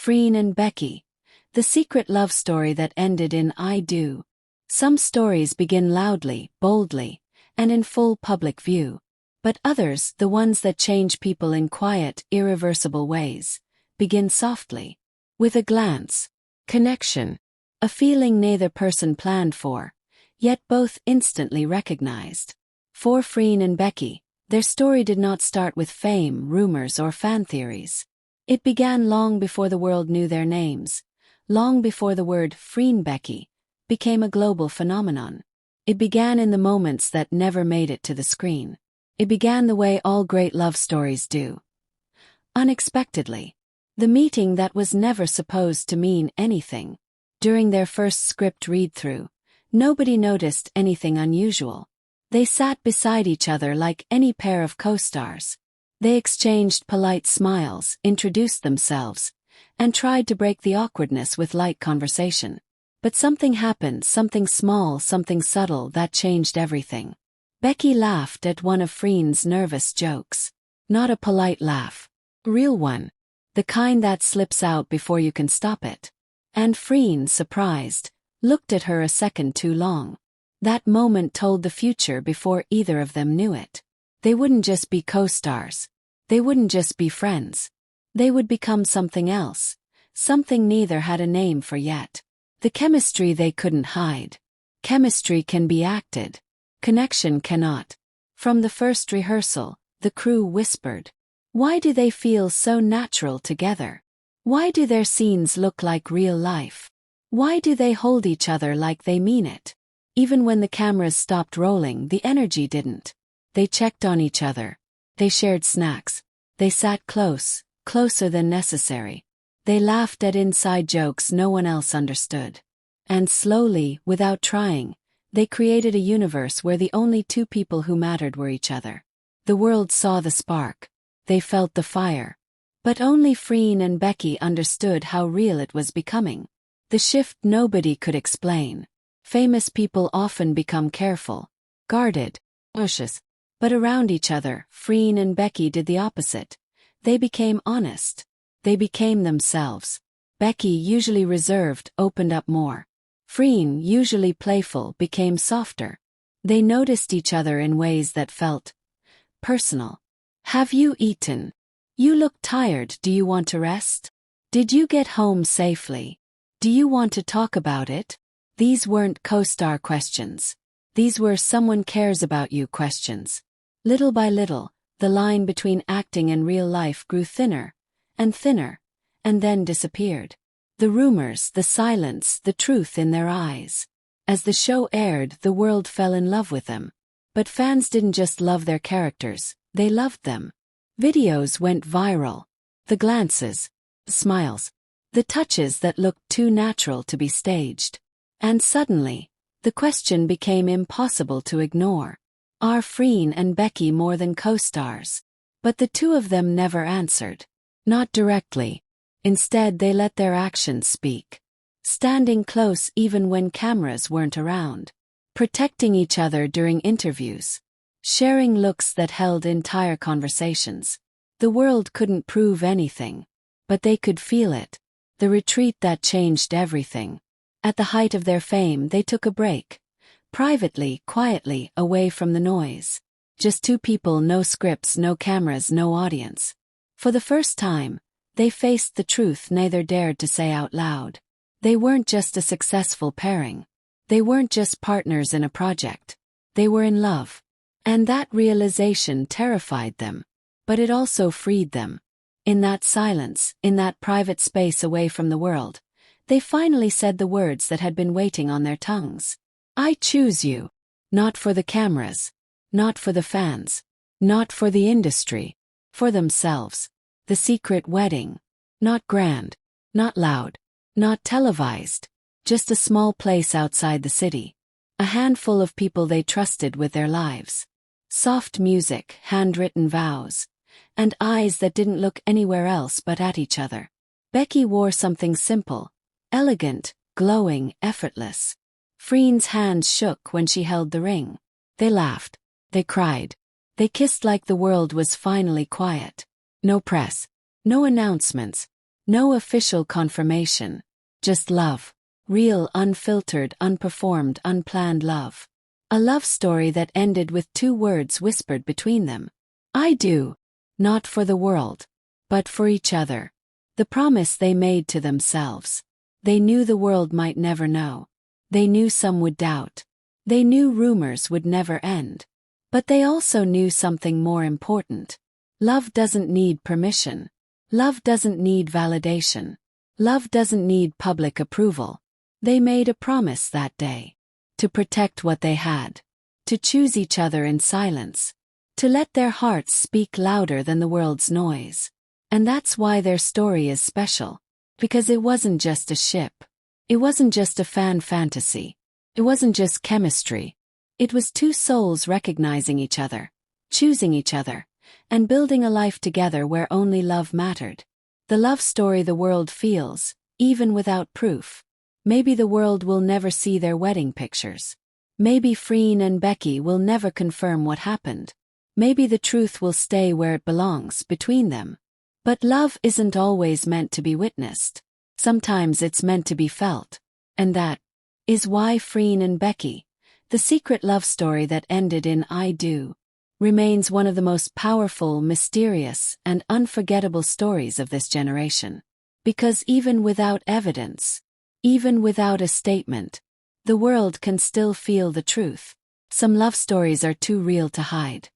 Freen and Becky. The secret love story that ended in I do. Some stories begin loudly, boldly, and in full public view. But others, the ones that change people in quiet, irreversible ways, begin softly. With a glance. Connection. A feeling neither person planned for, yet both instantly recognized. For Freen and Becky, their story did not start with fame, rumors, or fan theories. It began long before the world knew their names, long before the word Freen Becky became a global phenomenon. It began in the moments that never made it to the screen. It began the way all great love stories do. Unexpectedly. The meeting that was never supposed to mean anything. During their first script read-through, nobody noticed anything unusual. They sat beside each other like any pair of co-stars. They exchanged polite smiles, introduced themselves, and tried to break the awkwardness with light conversation. But something happened, something small, something subtle that changed everything. Becky laughed at one of Freen's nervous jokes. Not a polite laugh. Real one. The kind that slips out before you can stop it. And Freen, surprised, looked at her a second too long. That moment told the future before either of them knew it. They wouldn't just be co-stars. They wouldn't just be friends. They would become something else, something neither had a name for yet. The chemistry they couldn't hide. Chemistry can be acted. Connection cannot. From the first rehearsal, the crew whispered. Why do they feel so natural together? Why do their scenes look like real life? Why do they hold each other like they mean it? Even when the cameras stopped rolling, the energy didn't. They checked on each other. They shared snacks. They sat close, closer than necessary. They laughed at inside jokes no one else understood. And slowly, without trying, they created a universe where the only two people who mattered were each other. The world saw the spark. They felt the fire. But only Freen and Becky understood how real it was becoming. The shift nobody could explain. Famous people often become careful, guarded, cautious. But around each other, Freen and Becky did the opposite. They became honest. They became themselves. Becky, usually reserved, opened up more. Freen, usually playful, became softer. They noticed each other in ways that felt personal. Have you eaten? You look tired. Do you want to rest? Did you get home safely? Do you want to talk about it? These weren't co-star questions. These were someone cares about you questions. Little by little, the line between acting and real life grew thinner, and then disappeared. The rumors, the silence, the truth in their eyes. As the show aired, the world fell in love with them. But fans didn't just love their characters, they loved them. Videos went viral. The glances, the smiles, the touches that looked too natural to be staged. And suddenly, the question became impossible to ignore. Are Freen and Becky more than co-stars? But the two of them never answered. Not directly. Instead, they let their actions speak. Standing close even when cameras weren't around. Protecting each other during interviews. Sharing looks that held entire conversations. The world couldn't prove anything. But they could feel it. The retreat that changed everything. At the height of their fame, they took a break. Privately, quietly, away from the noise. Just two people, no scripts, no cameras, no audience. For the first time, they faced the truth neither dared to say out loud. They weren't just a successful pairing. They weren't just partners in a project. They were in love. And that realization terrified them. But it also freed them. In that silence, in that private space away from the world, they finally said the words that had been waiting on their tongues. I choose you. Not for the cameras. Not for the fans. Not for the industry. For themselves. The secret wedding. Not grand. Not loud. Not televised. Just a small place outside the city. A handful of people they trusted with their lives. Soft music, handwritten vows. And eyes that didn't look anywhere else but at each other. Becky wore something simple. Elegant, glowing, effortless. Freen's hands shook when she held the ring. They laughed. They cried. They kissed like the world was finally quiet. No press. No announcements. No official confirmation. Just love. Real, unfiltered, unperformed, unplanned love. A love story that ended with 2 words whispered between them. I do. Not for the world, but for each other. The promise they made to themselves. They knew the world might never know. They knew some would doubt. They knew rumors would never end. But they also knew something more important. Love doesn't need permission. Love doesn't need validation. Love doesn't need public approval. They made a promise that day. To protect what they had. To choose each other in silence. To let their hearts speak louder than the world's noise. And that's why their story is special. Because it wasn't just a ship. It wasn't just a fan fantasy. It wasn't just chemistry. It was 2 souls recognizing each other, choosing each other, and building a life together where only love mattered. The love story the world feels, even without proof. Maybe the world will never see their wedding pictures. Maybe Freen and Becky will never confirm what happened. Maybe the truth will stay where it belongs, between them. But love isn't always meant to be witnessed. Sometimes it's meant to be felt. And that is why Freen and Becky, the secret love story that ended in I do, remains one of the most powerful, mysterious, and unforgettable stories of this generation. Because even without evidence, even without a statement, the world can still feel the truth. Some love stories are too real to hide.